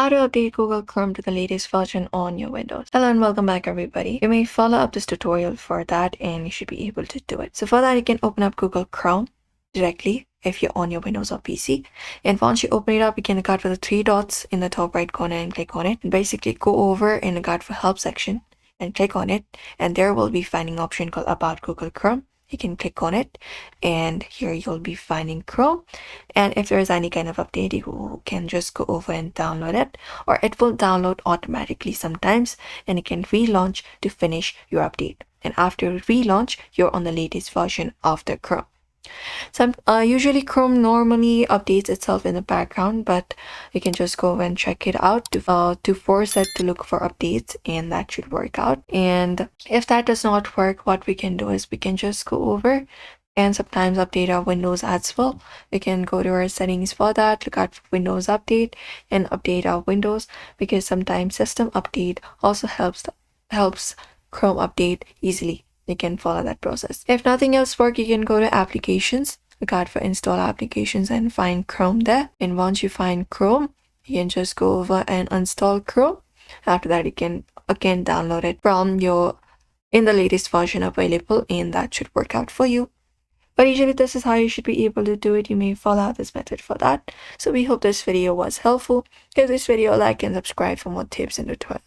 how to update Google Chrome to the latest version on your Windows. Hello and welcome back everybody. You may follow up this tutorial for that and you should be able to do it. So for that you can open up Google Chrome directly if you're on your Windows or PC. And once you open it up, you can look out for the three dots in the top right corner and click on it. And basically go over in the Guide for Help section and click on it. And there will be finding option called About Google Chrome. You can click on it and here you'll be finding Chrome, and if there is any kind of update you can just go over and download it, or it will download automatically sometimes and you can relaunch to finish your update, and after relaunch you're on the latest version of the Chrome. Usually Chrome normally updates itself in the background, but you can just go and check it out to force it to look for updates, and that should work out. And if that does not work, what we can do is we can just go over and sometimes update our Windows as well. We can go to our settings for that, look at Windows Update and update our Windows, because sometimes system update also helps Chrome update easily. You can follow that process. If nothing else works, you can go to applications, look out for install applications and find Chrome there. And once you find Chrome, you can just go over and install Chrome. After that, you can again download it from in the latest version available, and that should work out for you. But usually this is how you should be able to do it. You may follow this method for that. So we hope this video was helpful. Give this video a like and subscribe for more tips and tutorials.